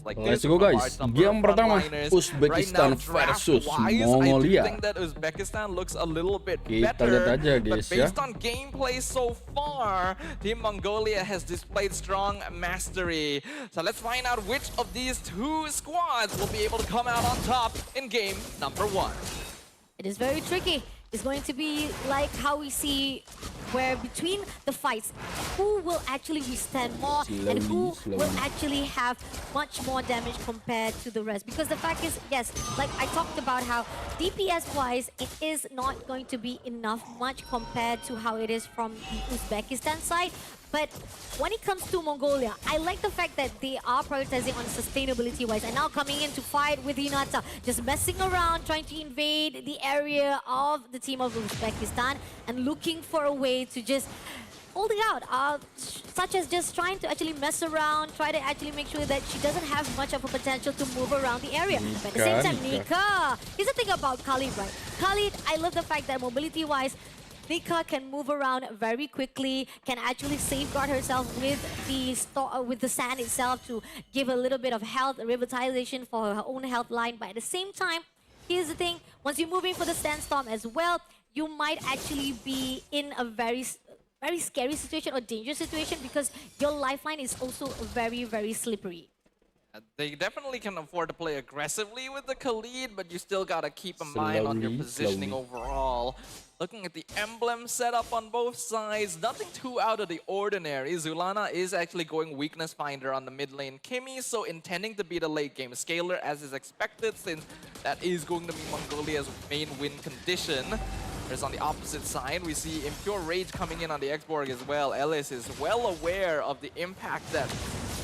Like Let's go guys, game pertama Uzbekistan versus Mongolia. I think that Uzbekistan looks a little bit Kita lihat better, aja but guys ya. based on gameplay so far, Team Mongolia has displayed strong mastery. So let's find out which of these two squads will be able to come out on top in game number 1. It is very tricky. It's going to be like how we see where between the fights, who will actually withstand more and who will actually have much more damage compared to the rest. Because the fact is, yes, like I talked about how DPS-wise, it is not going to be enough much compared to how it is from the Uzbekistan side. But when it comes to Mongolia, I like the fact that they are prioritizing on sustainability-wise and now coming in to fight with Hinata, just messing around, trying to invade the area of the team of Uzbekistan and looking for a way to just hold it out, such as just trying to actually mess around, try to actually make sure that she doesn't have much of a potential to move around the area. But at the same time, Nika, here's the thing about Khalid, right? Khalid, I love the fact that mobility-wise, Nika can move around very quickly, can actually safeguard herself with the sand itself to give a little bit of health, revitalization for her own health line. But at the same time, here's the thing, once you're moving for the sandstorm as well, you might actually be in a very scary situation or dangerous situation because your lifeline is also very, very slippery. They definitely can afford to play aggressively with the Khalid, but you still gotta keep a mind on your positioning overall. Looking at the emblem setup on both sides, nothing too out of the ordinary. Zulana is actually going weakness finder on the mid lane Kimi, so intending to be the late game scaler as is expected, since that is going to be Mongolia's main win condition. Whereas on the opposite side, we see Impure Rage coming in on the Xborg as well. Ellis is well aware of the impact that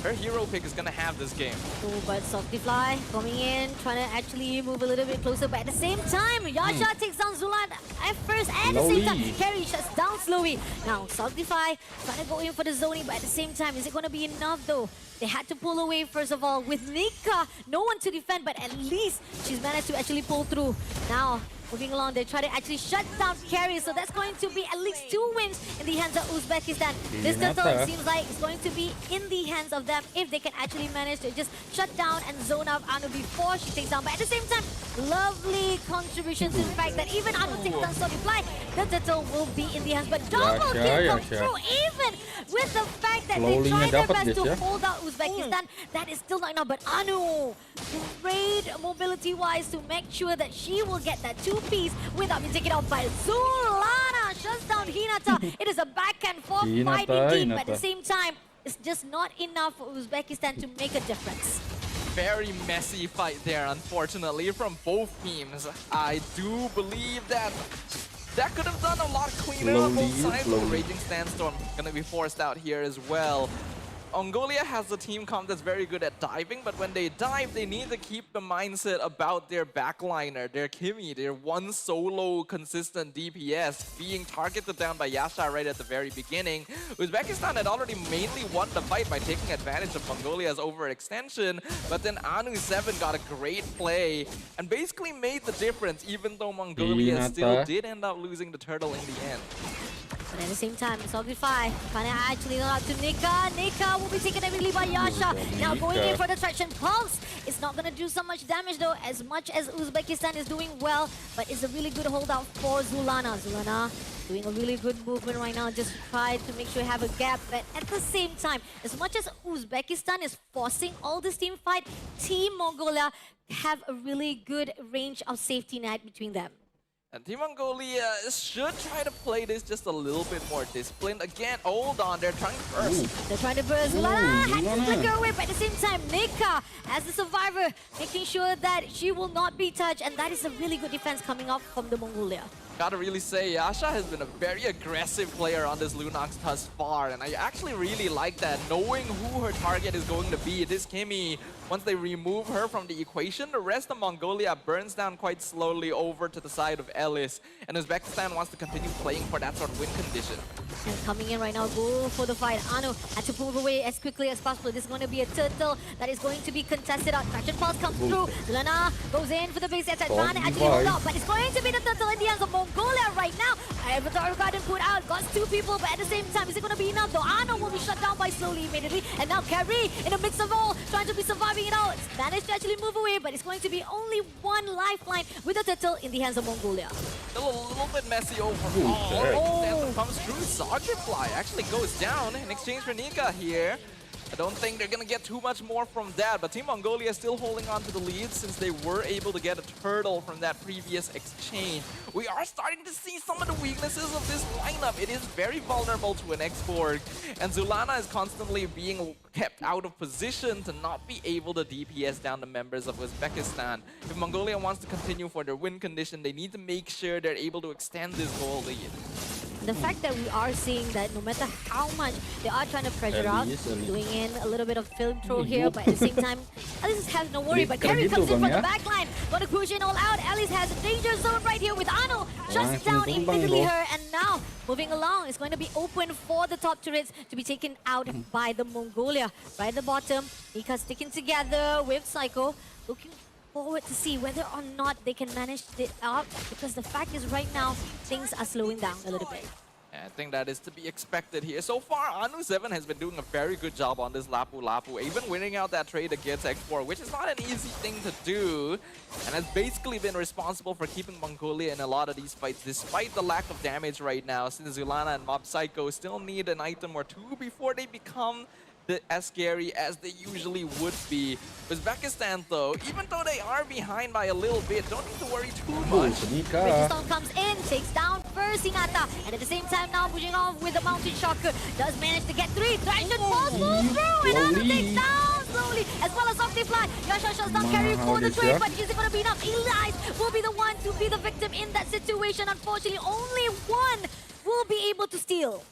her hero pick is going to have this game. Oh, but Softyfly coming in, trying to actually move a little bit closer. But at the same time, Yasha takes down Zulan at first. And at the same time, Carry shuts down Slowy. Now, Softyfly trying to go in for the zoning. But at the same time, is it going to be enough though? They had to pull away first of all with Nika. No one to defend, but at least she's managed to actually pull through. Now, moving along, they try to actually shut down Carry, so that's going to be at least 2 wins in the hands of Uzbekistan. This turtle, it seems like it's going to be in the hands of them if they can actually manage to just shut down and zone out Anu before she takes down. But at the same time, lovely contribution to the fact that even Anu takes down Softyfly, the turtle will be in the hands. But double kill comes through, even with the fact that they try their best to hold out Uzbekistan. That is still not enough, but Anu, great mobility-wise to make sure that she will get that 2-piece without being taken out by Zulana. Shuts down Hinata. It is a back and forth fight indeed, but at the same time, it's just not enough for Uzbekistan to make a difference. Very messy fight there, unfortunately, from both teams. I do believe that could have done a lot cleaner on both sides. The Raging Sandstorm going to be forced out here as well. Mongolia has a team comp that's very good at diving, but when they dive, they need to keep the mindset about their backliner, their Kimi, their one solo consistent DPS being targeted down by Yasha right at the very beginning. Uzbekistan had already mainly won the fight by taking advantage of Mongolia's overextension, but then Anu7 got a great play and basically made the difference, even though Mongolia still did end up losing the turtle in the end. But at the same time, Softyfly trying to actually go out to Nika. Nika will be taken immediately by Yasha. Now going in for the traction pulse. It's not going to do so much damage though, as much as Uzbekistan is doing well. But it's a really good holdout for Zulana. Zulana doing a really good movement right now, just try to make sure you have a gap. But at the same time, as much as Uzbekistan is forcing all this team fight, Team Mongolia have a really good range of safety net between them. And Team Mongolia should try to play this just a little bit more disciplined. Again, hold on, they're trying to burst. They're trying to burst. Zulana had to flicker away, but at the same time, Nika, as the survivor, making sure that she will not be touched. And that is a really good defense coming up from the Mongolia. Gotta really say, Yasha has been a very aggressive player on this Lunox thus far, and I actually really like that, knowing who her target is going to be. This Kimi, once they remove her from the equation, the rest of Mongolia burns down quite slowly over to the side of Ellis, and Uzbekistan wants to continue playing for that sort of win condition. And coming in right now, go for the fight. Anu had to move away as quickly as possible. This is going to be a turtle that is going to be contested out. Traction Pulse comes through. Lana goes in for the base attack. Nana actually hold up, but it's going to be the turtle in the hands of Mongolia right now. Avatar Garden put out, got 2 people, but at the same time, is it going to be enough though? Anu will be shut down by slowly immediately. And now Carrie, in the midst of all, trying to be surviving it out. Managed to actually move away, but it's going to be only 1 lifeline with the turtle in the hands of Mongolia. Still a little bit messy overall. Anthem comes through. Socketfly actually goes down in exchange for Nika here. I don't think they're gonna get too much more from that, but Team Mongolia is still holding on to the lead since they were able to get a turtle from that previous exchange. We are starting to see some of the weaknesses of this lineup. It is very vulnerable to an X-Borg, and Zulana is constantly being kept out of position to not be able to DPS down the members of Uzbekistan. If Mongolia wants to continue for their win condition, they need to make sure they're able to extend this goal lead. The fact that we are seeing that no matter how much they are trying to pressure out, doing in a little bit of film throw here, but at the same time, Alice has no worry. But Carrie comes in from the back line, gonna push in all out. Alice has a danger zone right here with Anu. Shuts down immediately her, and now moving along, it's going to be open for the top turrets to be taken out by the Mongolia. Right at the bottom, Nika sticking together with Psycho, looking forward to see whether or not they can manage it up, because the fact is right now things are slowing down a little bit. I think that is to be expected here. So far, Anu7 has been doing a very good job on this Lapu Lapu, even winning out that trade against X4, which is not an easy thing to do, and has basically been responsible for keeping Mongolia in a lot of these fights, despite the lack of damage right now, since Zulana and Mob Psycho still need an item or 2 before they become as scary as they usually would be. Uzbekistan, though, even though they are behind by a little bit, don't need to worry too much. Bridgestone comes in, takes down first Hinata, and at the same time now pushing off with the Mountain Shocker. Does manage to get 3. Traction Pulse moves through, and Anu takes down slowly, as well as Optifly. Yasha shuts down Carry for the trade, but is it going to be enough? Elias will be the one to be the victim in that situation. Unfortunately, only one will be able to steal.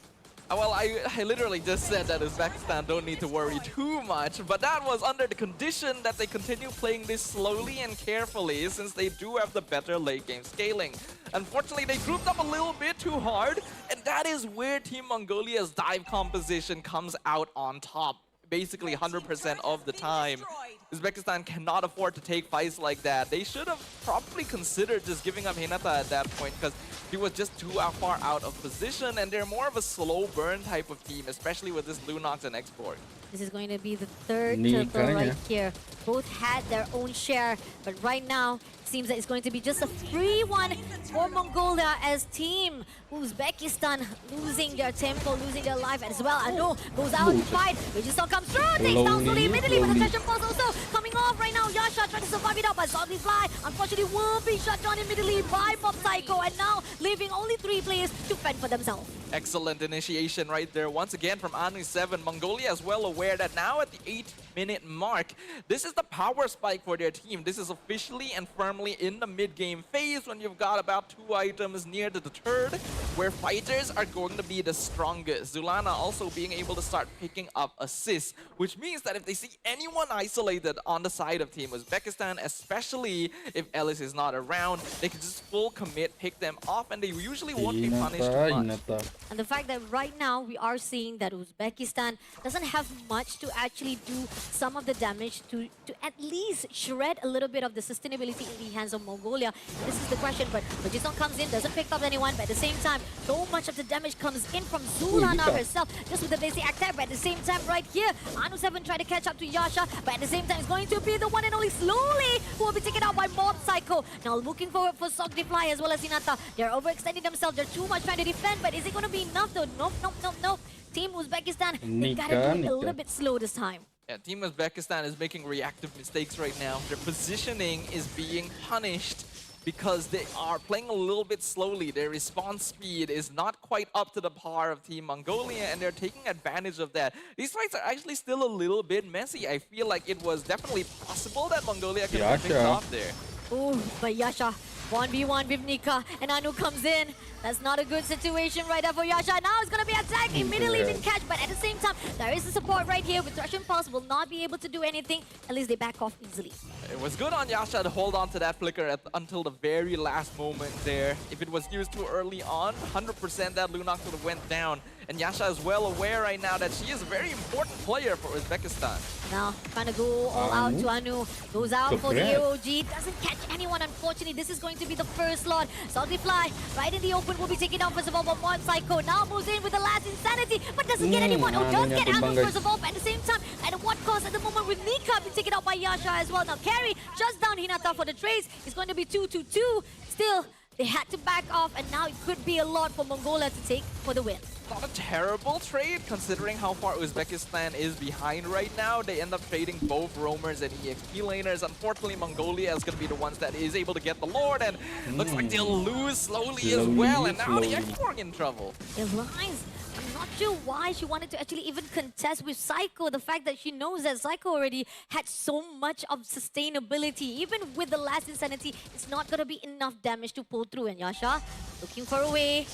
Well, I literally just said that Uzbekistan don't need to worry too much, but that was under the condition that they continue playing this slowly and carefully, since they do have the better late game scaling. Unfortunately, they grouped up a little bit too hard, and that is where Team Mongolia's dive composition comes out on top, basically 100% of the time. Uzbekistan cannot afford to take fights like that. They should have probably considered just giving up Hinata at that point, because he was just too far out of position, and they're more of a slow burn type of team, especially with this Lunox and X-Borg. This is going to be the 3rd turtle right here. Both had their own share, but right now, seems that it's going to be just a free one for Mongolia as Team Uzbekistan losing their tempo, losing their life as well. Anu goes out to fight. Bridgestone comes through, takes down slowly immediately, but the Treasure Pulse also coming off right now. Yasha trying to survive it out, but Zombie Fly unfortunately will be shut down immediately by Mob Psycho, and now leaving only 3 players to fend for themselves. Excellent initiation right there once again from Anu7. Mongolia is well aware that now at the 8-minute mark, this is the power spike for their team. This is officially and firmly in the mid-game phase when you've got about 2 items near to the turd, where fighters are going to be the strongest. Zulana also being able to start picking up assists, which means that if they see anyone isolated on the side of Team Uzbekistan, especially if Ellis is not around, they can just full commit, pick them off, and they usually won't be punished too much. And the fact that right now we are seeing that Uzbekistan doesn't have much to actually do some of the damage to at least shred a little bit of the sustainability in the hands of Mongolia. This is the question, but Bridgestone comes in, doesn't pick up anyone, but at the same time, so much of the damage comes in from Zulana herself, just with the basic attack, but at the same time right here, Anu7 trying to catch up to Yasha, but at the same time, it's going to be the one and only slowly who will be taken out by Mob Psycho. Now looking forward for Sockdifly as well as Hinata. They're overextending themselves, they're too much trying to defend, but is it going to be enough though? Nope. Team Uzbekistan, they gotta do it a little bit slow this time. Yeah, Team Uzbekistan is making reactive mistakes right now. Their positioning is being punished because they are playing a little bit slowly. Their response speed is not quite up to the par of Team Mongolia, and they're taking advantage of that. These fights are actually still a little bit messy. I feel like it was definitely possible that Mongolia could have picked off there. Ooh, but Yasha, 1v1 with Nika, and Anu comes in. That's not a good situation right there for Yasha. Now it's going to be attacked, immediately been catch, but at the same time, there is the support right here with Russian Pulse, will not be able to do anything. At least they back off easily. It was good on Yasha to hold on to that flicker until the very last moment there. If it was used too early on, 100% that Lunox would have went down. And Yasha is well aware right now that she is a very important player for Uzbekistan. Now, trying to go all out to Anu. Goes out for the AOG. Doesn't catch anyone, unfortunately. This is going to be the first lot. Salty Fly, right in the open, will be taken out first of all by Mod Psycho. Now moves in with the last Insanity, but doesn't get anyone. Oh, does get Anu first of all, but at the same time, at what cost at the moment with Nika being taken out by Yasha as well. Now, Carry just down Hinata for the trades. It's going to be 2-2-2. Still, they had to back off, and now it could be a lot for Mongolia to take for the win. Not a terrible trade considering how far Uzbekistan is behind right now. They end up trading both roamers and EXP laners. Unfortunately, Mongolia is going to be the ones that is able to get the Lord, and looks like they'll lose slowly as well. And now the Ekborg in trouble. It lies. I'm not sure why she wanted to actually even contest with Psycho. The fact that she knows that Psycho already had so much of sustainability. Even with the last Insanity, it's not going to be enough damage to pull through. And Yasha looking for a way.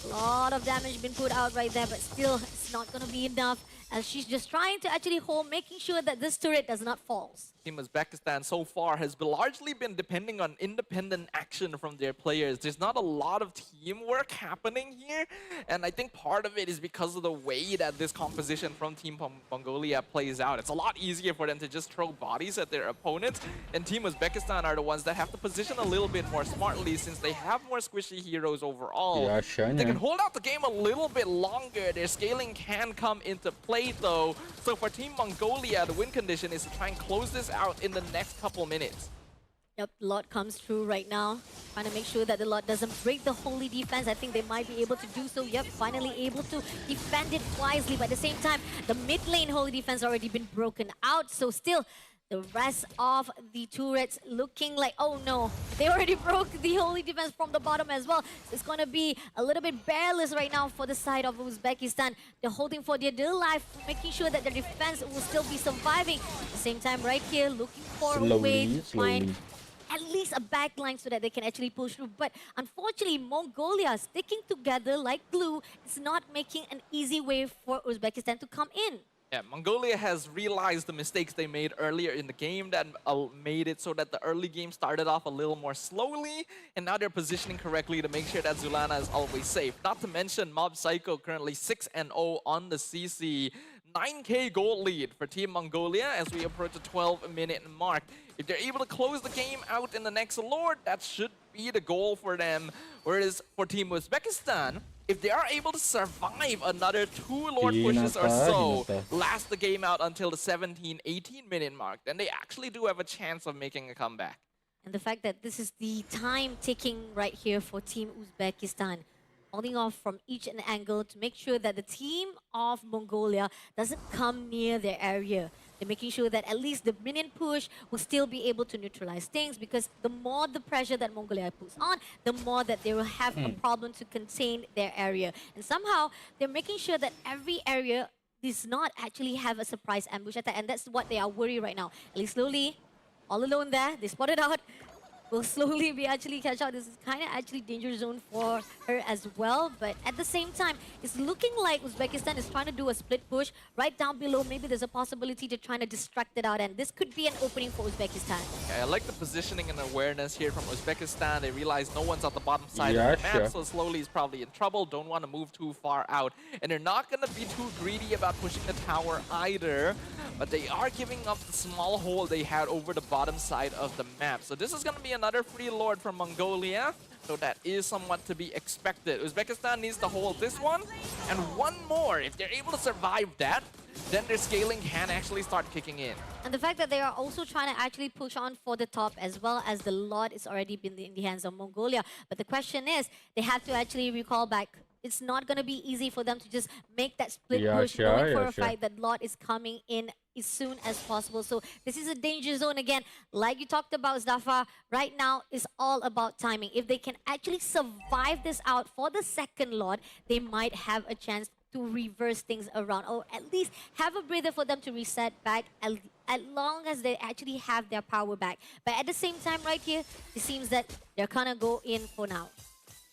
A lot of damage been put out right there, but still, it's not going to be enough. As she's just trying to actually hold, making sure that this turret does not fall. Team Uzbekistan so far has largely been depending on independent action from their players. There's not a lot of teamwork happening here, and I think part of it is because of the way that this composition from Team Mongolia plays out. It's a lot easier for them to just throw bodies at their opponents, and Team Uzbekistan are the ones that have to position a little bit more smartly since they have more squishy heroes overall. They can hold out the game a little bit longer. Their scaling can come into play though. So for Team Mongolia, the win condition is to try and close this out in the next couple minutes. Yep, Lot comes through right now. Trying to make sure that the Lot doesn't break the holy defense. I think they might be able to do so. Yep, finally able to defend it wisely. But at the same time, the mid lane holy defense already been broken out. So still, the rest of the turrets looking like, oh no, they already broke the holy defense from the bottom as well. So it's going to be a little bit bearless right now for the side of Uzbekistan. They're holding for their dear life, making sure that their defense will still be surviving. At the same time, right here, looking for a way to find at least a backline so that they can actually push through. But unfortunately, Mongolia sticking together like glue is not making an easy way for Uzbekistan to come in. Yeah, Mongolia has realized the mistakes they made earlier in the game that made it so that the early game started off a little more slowly, and now they're positioning correctly to make sure that Zulana is always safe. Not to mention Mob Psycho currently 6-0 on the CC. 9k gold lead for Team Mongolia as we approach the 12-minute mark. If they're able to close the game out in the next Lord, that should be the goal for them. Whereas for Team Uzbekistan, if they are able to survive another 2 Lord pushes or so, last the game out until the 17-18 minute mark, then they actually do have a chance of making a comeback. And the fact that this is the time ticking right here for Team Uzbekistan, holding off from each and angle to make sure that the team of Mongolia doesn't come near their area. They're making sure that at least the minion push will still be able to neutralize things, because the more the pressure that Mongolia puts on, the more that they will have a problem to contain their area. And somehow, they're making sure that every area does not actually have a surprise ambush attack, and that's what they are worried right now. At least slowly, all alone there, they spotted out. Will slowly be actually catch out. This is kind of actually danger zone for her as well. But at the same time, it's looking like Uzbekistan is trying to do a split push right down below. Maybe there's a possibility to trying to distract it out, and this could be an opening for Uzbekistan. Yeah, I like the positioning and awareness here from Uzbekistan. They realize no one's on the bottom side of the map, so slowly is probably in trouble. Don't want to move too far out. And they're not going to be too greedy about pushing the tower either. But they are giving up the small hole they had over the bottom side of the map. So this is going to be another free Lord from Mongolia. So that is somewhat to be expected. Uzbekistan needs to hold this one. And one more. If they're able to survive that, then their scaling can actually start kicking in. And the fact that they are also trying to actually push on for the top, as well as the Lord is already been in the hands of Mongolia. But the question is, they have to actually recall back. It's not going to be easy for them to just make that split push, knowing for a fact that Lot is coming in as soon as possible. So this is a danger zone again. Like you talked about, Zafar, right now is all about timing. If they can actually survive this out for the second Lord, they might have a chance to reverse things around, or at least have a breather for them to reset back as long as they actually have their power back. But at the same time right here, it seems that they're gonna go in for now.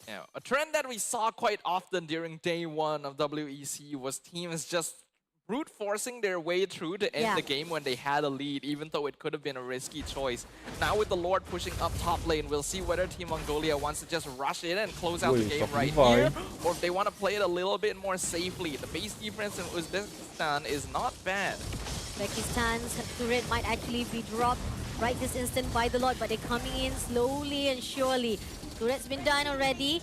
Yeah, a trend that we saw quite often during day one of WEC was teams just brute forcing their way through to end the game when they had a lead, even though it could have been a risky choice. Now with the Lord pushing up top lane, we'll see whether Team Mongolia wants to just rush in and close out the game right here, or if they want to play it a little bit more safely. The base defense in Uzbekistan is not bad. Uzbekistan's turret might actually be dropped right this instant by the Lord, but they're coming in slowly and surely. Turret's been done already.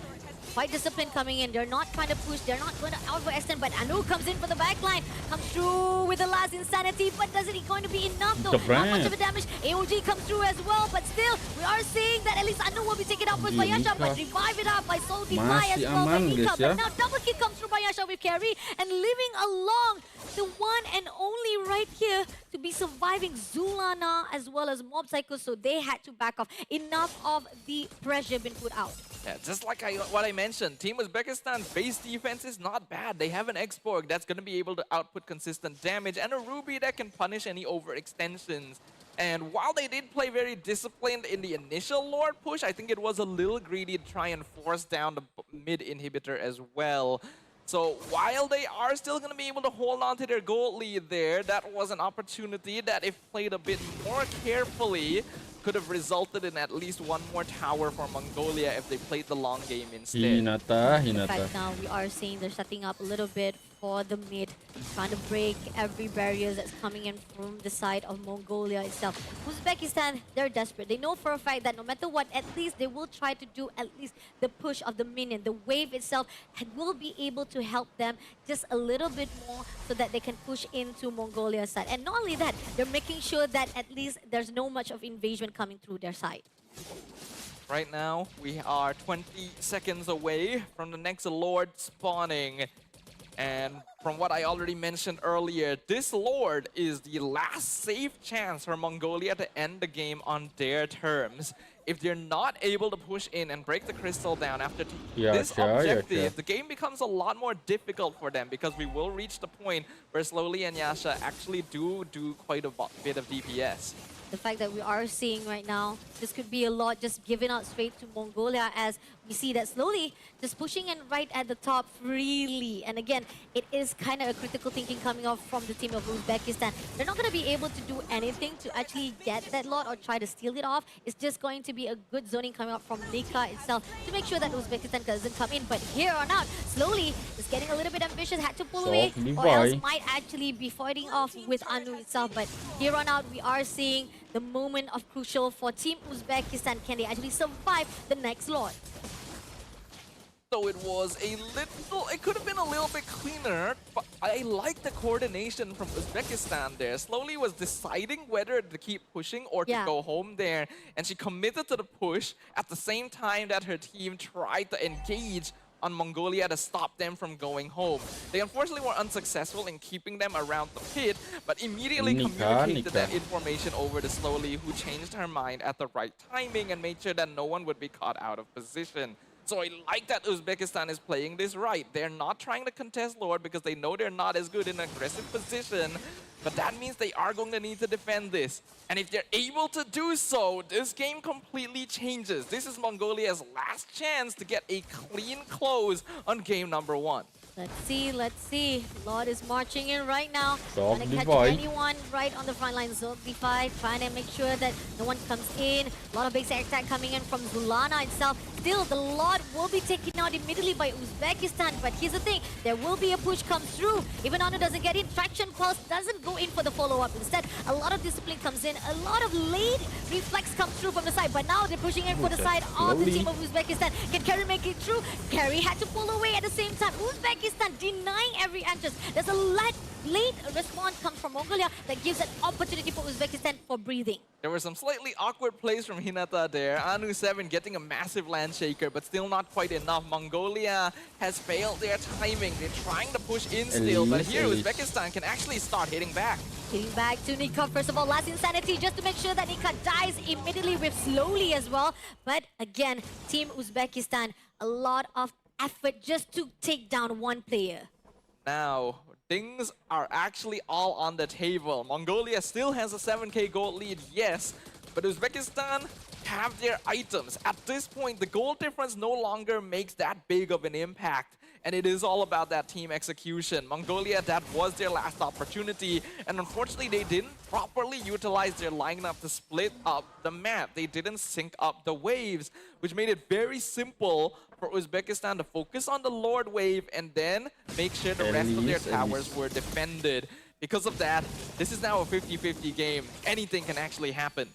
Quite disciplined coming in. They're not trying to push. They're not going to overextend. But Anu comes in for the backline. Comes through with the last insanity. But doesn't it going to be enough though? Not much of a damage. AOG comes through as well. But still, we are seeing that at least Anu will be taken out with Bayasha. But revive it up by Soul Defy as well by Nika. But now double kill comes through Bayasha with carry. And living along the one and only right here to be surviving Zulana as well as Mob Psycho. So they had to back off. Enough of the pressure been put out. Yeah, just like what I mentioned, Team Uzbekistan's base defense is not bad. They have an X-Borg that's going to be able to output consistent damage and a Ruby that can punish any overextensions. And while they did play very disciplined in the initial Lord push, I think it was a little greedy to try and force down the mid inhibitor as well. So while they are still going to be able to hold on to their gold lead there, that was an opportunity that if played a bit more carefully, could have resulted in at least one more tower for Mongolia if they played the long game instead. In fact, now we are seeing they're setting up a little bit for the mid, trying to break every barrier that's coming in from the side of Mongolia itself. Uzbekistan, they're desperate. They know for a fact that no matter what, at least they will try to do at least the push of the minion. The wave itself will be able to help them just a little bit more so that they can push into Mongolia's side. And not only that, they're making sure that at least there's no much of invasion coming through their side. Right now, we are 20 seconds away from the next Lord spawning. And from what I already mentioned earlier, this Lord is the last safe chance for Mongolia to end the game on their terms. If they're not able to push in and break the crystal down after this objective, the game becomes a lot more difficult for them because we will reach the point where Slowly and Yasha actually do quite a bit of DPS. The fact that we are seeing right now, this could be a lot just given out straight to Mongolia as we see that Slowly just pushing in right at the top freely. And again, it is kind of a critical thinking coming off from the team of Uzbekistan. They're not going to be able to do anything to actually get that lot or try to steal it off. It's just going to be a good zoning coming up from Nika itself to make sure that Uzbekistan doesn't come in. But here on out, Slowly is getting a little bit ambitious, had to pull away or else might actually be fighting off with Anu itself. But here on out, we are seeing the moment of crucial for Team Uzbekistan. Can they actually survive the next Lord? So it was a little, it could have been a little bit cleaner, but I like the coordination from Uzbekistan there. Slowly was deciding whether to keep pushing or to go home there. And she committed to the push at the same time that her team tried to engage on Mongolia to stop them from going home. They unfortunately were unsuccessful in keeping them around the pit, but immediately communicated that information over to Slowly, who changed her mind at the right timing and made sure that no one would be caught out of position. So I like that Uzbekistan is playing this right. They're not trying to contest Lord because they know they're not as good in aggressive position, but that means they are going to need to defend this. And if they're able to do so, this game completely changes. This is Mongolia's last chance to get a clean close on game number 1. Let's see. Lord is marching in right now. Trying to catch anyone right on the front line. Zog Defy trying to make sure that no one comes in. A lot of basic attack coming in from Zulana itself. Still, the Lord will be taken out immediately by Uzbekistan. But here's the thing. There will be a push comes through. Even Anu doesn't get in. Traction Pulse doesn't go in for the follow-up. Instead, a lot of discipline comes in. A lot of late reflex comes through from the side. But now they're pushing in for the side of the team of Uzbekistan. Can Carry make it through? Carry had to pull away at the same time. Uzbekistan denying every entrance. There's a late response comes from Mongolia that gives an opportunity for Uzbekistan for breathing. There were some slightly awkward plays from Hinata there. Anu 7 getting a massive land shaker, but still not quite enough. Mongolia has failed their timing. They're trying to push in still, but here Uzbekistan can actually start hitting back. Hitting back to Nika. First of all, last insanity just to make sure that Nika dies immediately with Slowly as well. But again, Team Uzbekistan, a lot of effort just to take down one player. Now, things are actually all on the table. Mongolia still has a 7k gold lead, yes, but Uzbekistan have their items. At this point, the gold difference no longer makes that big of an impact. and it is all about that team execution. Mongolia, that was their last opportunity, and unfortunately they didn't properly utilize their lineup to split up the map. They didn't sync up the waves, which made it very simple for Uzbekistan to focus on the Lord wave and then make sure the rest of their towers were defended. Because of that, this is now a 50-50 game. Anything can actually happen.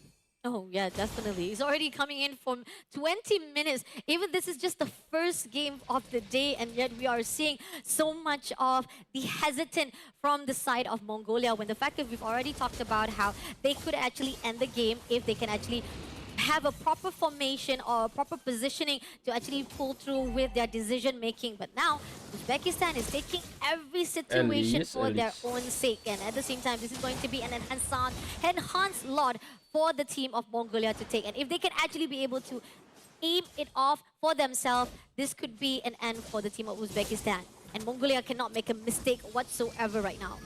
Oh, yeah, definitely. He's already coming in from 20 minutes. Even this is just the first game of the day, and yet we are seeing so much of the hesitant from the side of Mongolia, when the fact that we've already talked about how they could actually end the game if they can actually have a proper formation or proper positioning to actually pull through with their decision making. But now Uzbekistan is taking every situation for their own sake, and at the same time this is going to be an enhanced lot for the team of Mongolia to take. And if they can actually be able to aim it off for themselves, this could be an end for the team of Uzbekistan, and Mongolia cannot make a mistake whatsoever right now.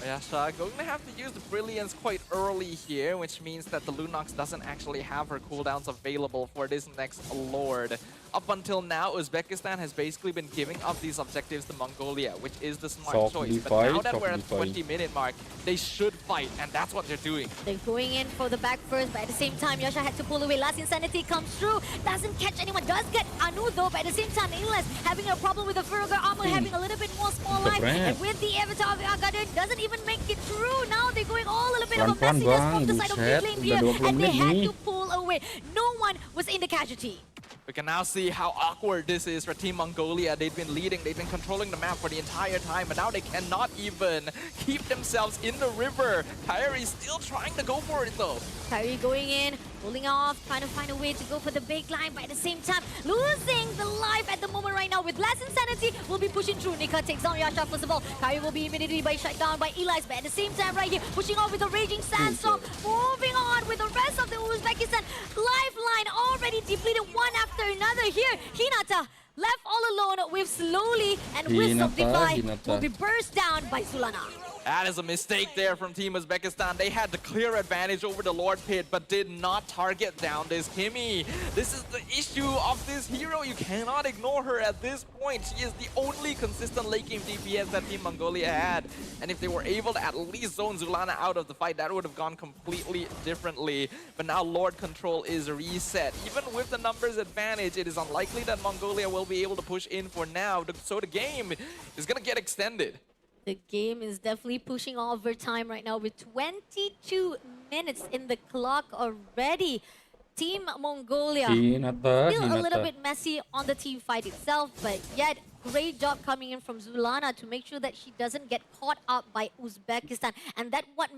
Yasha going to have to use the Brilliance quite early here, which means that the Lunox doesn't actually have her cooldowns available for this next Lord. Up until now, Uzbekistan has basically been giving up these objectives to Mongolia, which is the smart choice. But now that we're at the 20-minute mark, they should fight, and that's what they're doing. They're going in for the back first, but at the same time, Yasha had to pull away. Last Insanity comes through, doesn't catch anyone, does get Anu though, but at the same time, Iesf having a problem with the Furugger armor, having a little bit more small life, and with the Avatar of Agadir, doesn't even make it through. Now they're going all a little bit of a messiness from the side of mid lane here, and they had to pull away. No one was in the casualty. We can now see how awkward this is for Team Mongolia. They've been leading, they've been controlling the map for the entire time, but now they cannot even keep themselves in the river. Kyrie's still trying to go for it though. Kyrie going in, pulling off, trying to find a way to go for the big line, but at the same time, losing the life at the moment right now. With less Insanity, will be pushing through. Nika takes down Yasha first of all. Kyrie will be immediately shut down by Eli's, but at the same time right here, pushing on with the Raging Sandstorm, moving on with the rest of the Uzbekistan lifeline already depleted one after another here. Hinata left all alone with Slowly, and Wisp of Defy will be burst down by Zulana. That is a mistake there from Team Uzbekistan. They had the clear advantage over the Lord Pit, but did not target down this Kimi. This is the issue of this hero. You cannot ignore her at this point. She is the only consistent late game DPS that Team Mongolia had. And if they were able to at least zone Zulana out of the fight, that would have gone completely differently. But now Lord Control is reset. Even with the numbers advantage, it is unlikely that Mongolia will be able to push in for now. So the game is going to get extended. The game is definitely pushing overtime right now with 22 minutes in the clock already. Team Mongolia still a little bit messy on the team fight itself, but yet great job coming in from Zulana to make sure that she doesn't get caught up by Uzbekistan, and that's what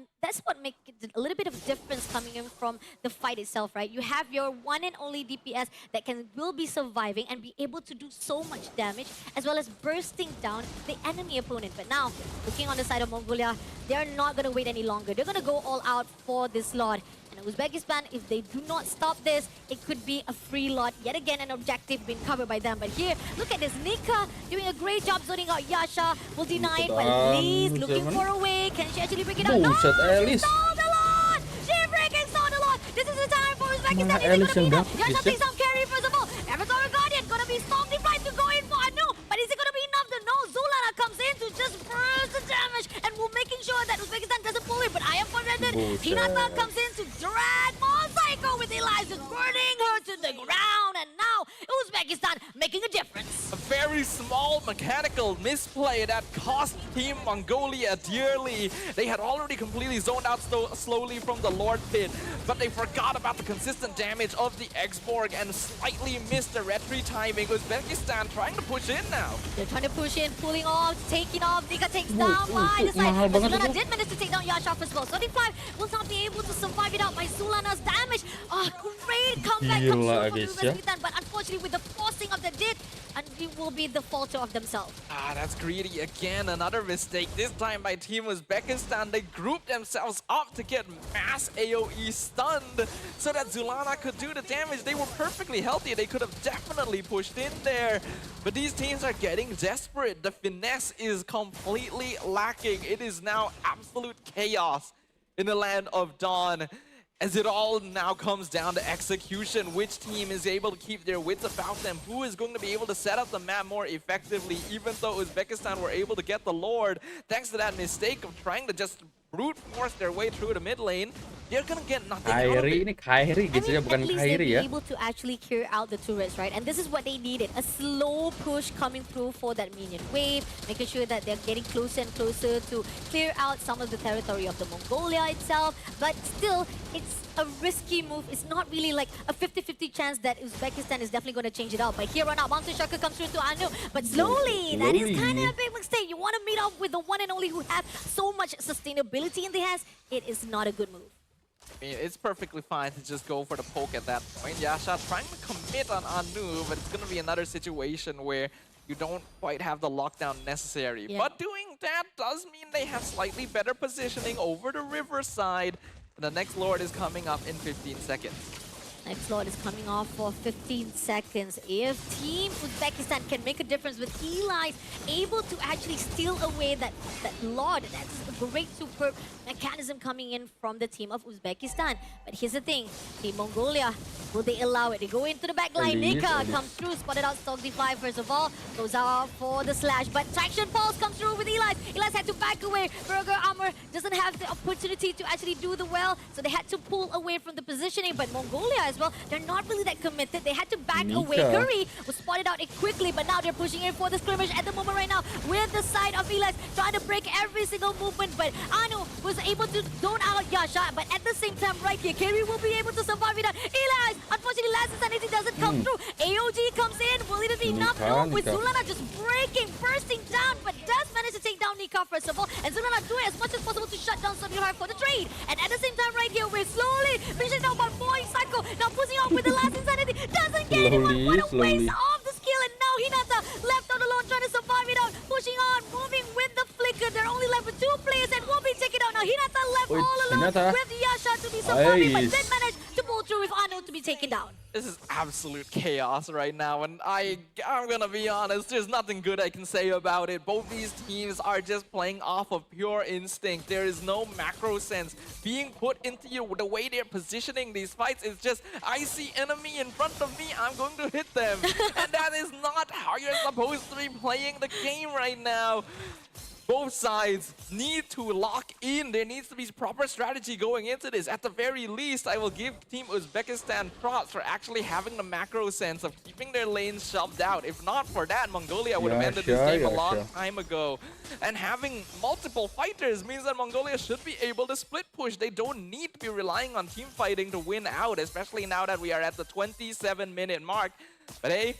makes it a little bit of difference coming in from the fight itself, right? You have your one and only DPS that will be surviving and be able to do so much damage, as well as bursting down the enemy opponent. But now, looking on the side of Mongolia, they're not going to wait any longer. They're going to go all out for this Lord. And Uzbekistan, if they do not stop this, it could be a free lot. Yet again, an objective being covered by them. But here, look at this. Nika doing a great job zoning out Yasha. Will deny it, but Elise looking for a way. Can she actually break it out? No, she stole the lot! She freaking stole the lot! This is the time for Uzbekistan. Is it going to be enough? Yasha takes down carry first of all. Avatar Guardian gonna be stormed in right to go in for Anu. But is it going to be enough? No, Zulana comes in to just burst the damage, and we're making sure that Uzbekistan doesn't pull it. But I am forbidden. Hinata comes in to drag more Psycho with Eliza, burning her to the ground, and now Uzbekistan making a difference. A very small mechanical misplay that cost Team Mongolia dearly. They had already completely zoned out slowly from the Lord Pit, but they forgot about the consistent damage of the X-Borg and slightly missed the retry timing. Uzbekistan trying to push in now. They're trying to push in, pulling off, taking off. Nika takes down by the side. Zulana did manage to take down Yasha as well. 35 will not be able to survive it out by Zulana's damage. Great comeback comes through from Uzbekistan, but unfortunately with the forcing of the dit, and it will be the fault of themselves. That's greedy again. Another mistake, this time by Team Uzbekistan. They grouped themselves up to get mass AoE stunned so that Zulana could do the damage. They were perfectly healthy. They could have definitely pushed in there. But these teams are getting desperate. The finesse is completely lacking. It is now absolute chaos in the land of Dawn. as it all now comes down to execution. Which team is able to keep their wits about them? Who is going to be able to set up the map more effectively? Even though Uzbekistan were able to get the Lord, thanks to that mistake of trying to just brute force their way through the mid lane, they're gonna get nothing out of it. Ini Kairi I gitu ya, mean, bukan at least Kairi they've ya. been able to actually clear out the turrets, right? And this is what they needed. A slow push coming through for that minion wave, making sure that they're getting closer and closer to clear out some of the territory of the Mongolia itself. But still, it's a risky move. It's not really like a 50-50 chance that Uzbekistan is definitely going to change it out. But here on out, Mountain Shaka comes through to Anu. But slowly, that is kind of a big mistake. You want to meet up with the one and only who have so much sustainability in their hands. It is not a good move. I mean, it's perfectly fine to just go for the poke at that point. Yasha trying to commit on Anu, but it's going to be another situation where you don't quite have the lockdown necessary. Yeah. But doing that does mean they have slightly better positioning over the riverside. The next Lord is coming up in 15 seconds. Next Lord is coming off for 15 seconds. If Team Uzbekistan can make a difference with Eli able to actually steal away that Lord, that's a great, superb mechanism coming in from the team of Uzbekistan. But here's the thing, Team Mongolia, will they allow it? They go into the back line. Nika comes through, spotted out Stogify first of all, goes out for the slash, but Traction Pulse comes through with Eli. Eli's had to back away. Burger Armor doesn't have the opportunity to actually do the well, so they had to pull away from the positioning. But Mongolia as well, they're not really that committed. They had to back away. Curry was spotted out quickly, but now they're pushing in for the skirmish at the moment right now with the side of Eli, trying to break every single movement. But Anu was able to zone out Yasha, but at the same time right here, Kerry will be able to survive it. Eli, unfortunately, last insanity doesn't come through. AOG comes in. Will it be enough? No, with Zulana just breaking, bursting down, but does manage to take down Nika first of all. And Zulana doing as much as possible to shut down Stogify for the trade. And at the same time right here, we're slowly finishing down by boy Psycho. Now pushing off with the last insanity. Doesn't get anyone. What a waste of the skill. And now Hinata left out alone trying to survive it out. Pushing on, moving with the flicker. They're only left with 2 players and will be taken out. Now Hinata left all alone with Yasha to be surviving, but then managed to pull through with Anu to be taken down. This is absolute chaos right now, and I'm gonna be honest, there's nothing good I can say about it. Both these teams are just playing off of pure instinct. There is no macro sense being put into you. The way they're positioning these fights is just, I see enemy in front of me, I'm going to hit them. And that is not how you're supposed to be playing the game right now. Both sides need to lock in. There needs to be proper strategy going into this. At the very least, I will give Team Uzbekistan props for actually having the macro sense of keeping their lanes shoved out. If not for that, Mongolia would have ended this game a long time ago. And having multiple fighters means that Mongolia should be able to split push. They don't need to be relying on team fighting to win out, especially now that we are at the 27-minute mark. But hey,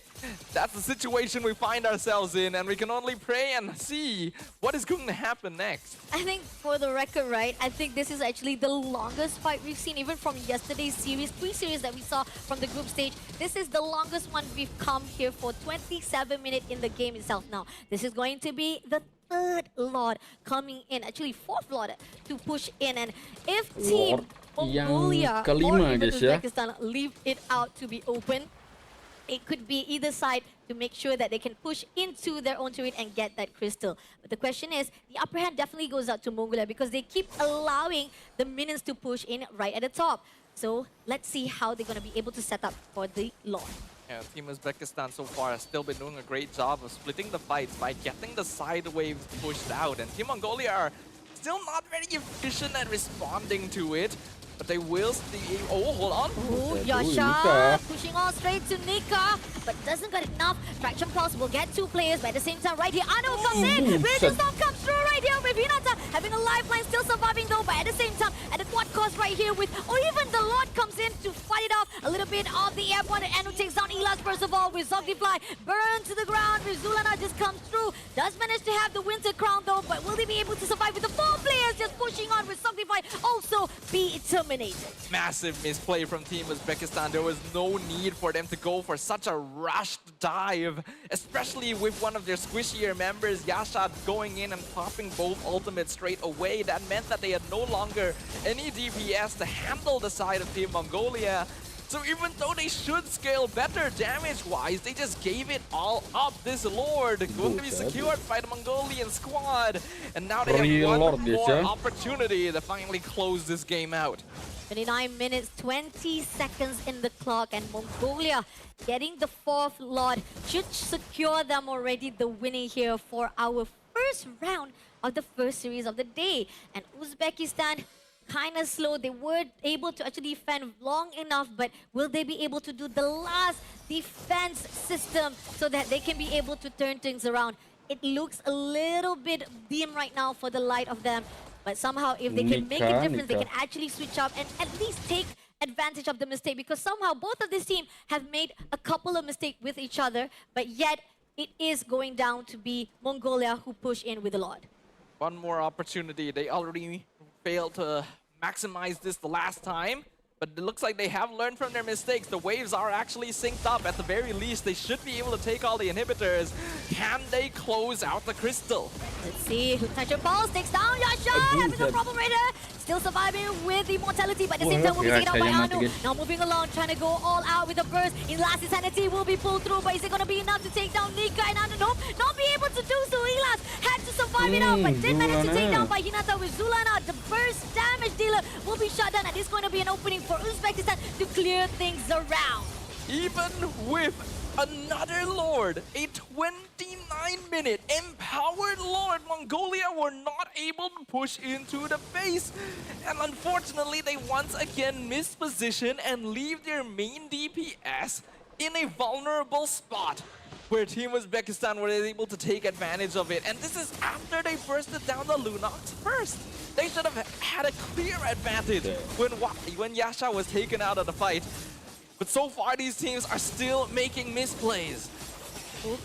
that's the situation we find ourselves in, and we can only pray and see what is going to happen next. I think for the record, right, I think this is actually the longest fight we've seen, even from yesterday's series, pre-series that we saw from the group stage. This is the longest one we've come here for, 27 minutes in the game itself. Now, this is going to be the 3rd Lord coming in, actually 4th Lord to push in. And if Team Mongolia or even Uzbekistan leave it out to be open, it could be either side to make sure that they can push into their own turret and get that crystal. But the question is, the upper hand definitely goes out to Mongolia because they keep allowing the minions to push in right at the top. So let's see how they're going to be able to set up for the Lord. Yeah, Team Uzbekistan so far has still been doing a great job of splitting the fights by getting the side waves pushed out. And Team Mongolia are still not very efficient at responding to it. But they will see. Oh, hold on. Oh, Yasha pushing on straight to Nika, but doesn't get enough. Traction Pulse will get 2 players, but at the same time, right here, Anu comes in. Raging Storm comes through right here with Hinata having a lifeline, still surviving though, but at the same time, at the quad cost right here with, or even the Lord comes in to fight it off. A little bit of the airborne, and Anu takes down Elas first of all with Zogifly. Burn to the ground with Zulana just comes through. Does manage to have the Winter Crown though, but will they be able to survive with the 4 players just pushing on with Zogifly also be terminated? Massive misplay from Team Uzbekistan. There was no need for them to go for such a rushed dive, especially with one of their squishier members, Yasha, going in and popping both ultimates straight away. That meant that they had no longer any DPS to handle the side of Team Mongolia. So even though they should scale better damage-wise, they just gave it all up. This Lord going to be secured by the Mongolian squad. And now they have one more opportunity to finally close this game out. 29 minutes, 20 seconds in the clock, and Mongolia getting the 4th Lord should secure them already the winning here for our first round of the first series of the day. And Uzbekistan, kind of slow. They weren't able to actually defend long enough, but will they be able to do the last defense system so that they can be able to turn things around? It looks a little bit dim right now for the light of them, but somehow if they can make a difference, they can actually switch up and at least take advantage of the mistake, because somehow both of this team have made a couple of mistakes with each other, but yet it is going down to be Mongolia who push in with the Lord. One more opportunity. They already failed to maximize this the last time, but it looks like they have learned from their mistakes. The waves are actually synced up. At the very least, they should be able to take all the inhibitors. Can they close out the crystal? Let's see. Touch your balls, takes down Yasha. Having no problem right there. Still surviving with the immortality, but at the same time will be taken out by Anu. Now moving along, trying to go all out with a burst. In last, his sanity will be pulled through, but is it going to be enough to take down Nika and Anu? Nope, not be able to do so. Elas had to survive it out, but did manage to take down by Hinata with Zulana. The burst damage dealer will be shut down, and it's going to be an opening for Uzbekistan to clear things around. Even with another Lord, a 29-minute empowered Lord, Mongolia were not able to push into the base. And unfortunately, they once again missed position and leave their main DPS in a vulnerable spot, where Team Uzbekistan were able to take advantage of it. And this is after they bursted down the Lunox first. They should have had a clear advantage when Yasha was taken out of the fight. But so far, these teams are still making misplays.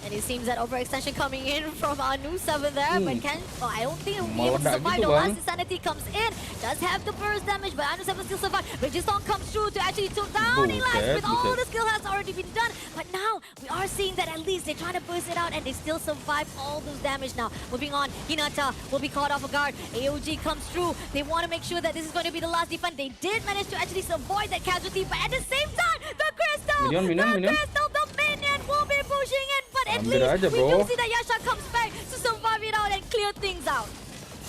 And it seems that overextension coming in from Anu 7 there, but I don't think he'll be able to survive. The last insanity comes in, does have the burst damage, but Anu 7 still survives. Registone comes through to actually take down Elas with all the skill has already been done. But now we are seeing that at least they're trying to burst it out and they still survive all those damage now. Moving on, Hinata will be caught off a guard. AOG comes through. They want to make sure that this is going to be the last defense. They did manage to actually avoid that casualty, but at the same time, the crystal, the minion will be pushing in. But at least we do see that Yasha comes back to survive it out and clear things out.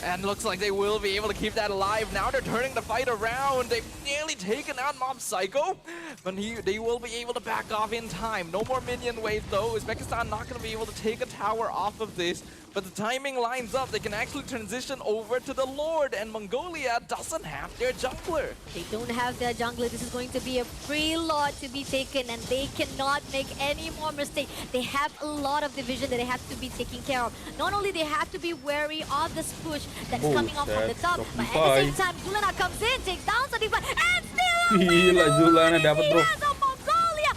And looks like they will be able to keep that alive. Now they're turning the fight around. They've nearly taken out Mob Psycho, but they will be able to back off in time. No more minion wave though. Uzbekistan not going to be able to take a tower off of this, but the timing lines up. They can actually transition over to the Lord, and Mongolia doesn't have their jungler. They don't have their jungler. This is going to be a free Lord to be taken, and they cannot make any more mistakes. They have a lot of division that they have to be taking care of. Not only they have to be wary of this push that's coming off from the top, but at the same time, Zulana comes in, takes down Sadifa, and still Zulana dapat bro.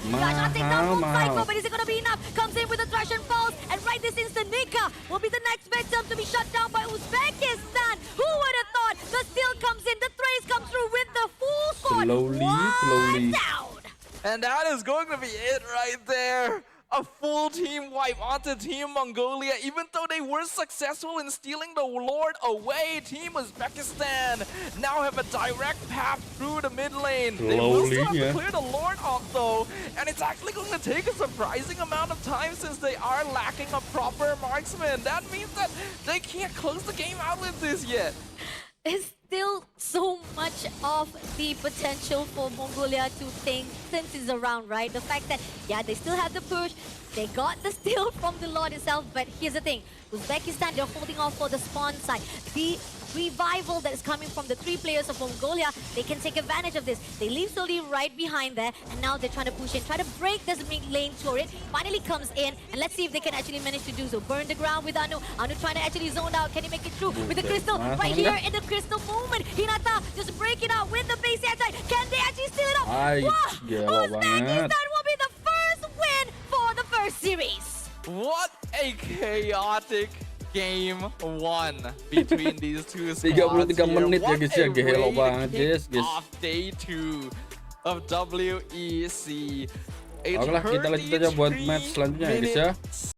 Yasha takes down Mob Psycho, but is it going to be enough? Comes in with a Thrush and falls, and right this instant, Nika will be the next victim to be shut down by Uzbekistan. Who would have thought? The steal comes in, the Thrace comes through with the full squad. Slowly. Down. And that is going to be it right there. A full team wipe onto Team Mongolia. Even though they were successful in stealing the Lord away, Team Uzbekistan now have a direct path through the mid lane. They will still have to clear the Lord off though, and it's actually going to take a surprising amount of time since they are lacking a proper marksman. That means that they can't close the game out with this yet. There's still so much of the potential for Mongolia to think things around, right? The fact that, yeah, they still have the push, they got the steal from the Lord itself, but here's the thing. Uzbekistan, they're holding off for the spawn side. The revival that is coming from the 3 players of Mongolia, they can take advantage of this. They leave Soli right behind there, and now they're trying to push in, try to break this mid-lane turret. Finally comes in, and let's see if they can actually manage to do so. Burn the ground with Anu. Anu trying to actually zone out. Can he make it through with the crystal? Right here in the crystal moment. Hinata just breaking out with the base attack. Can they actually steal it up? Wow! Uzbekistan will be the first win for the first series. What a chaotic Game 1 between these two squads 33 menit ya guys ya, gelo What a banget great guys. Off day 2 of WEC. Oke lah, kita lanjut aja buat match selanjutnya ya guys ya.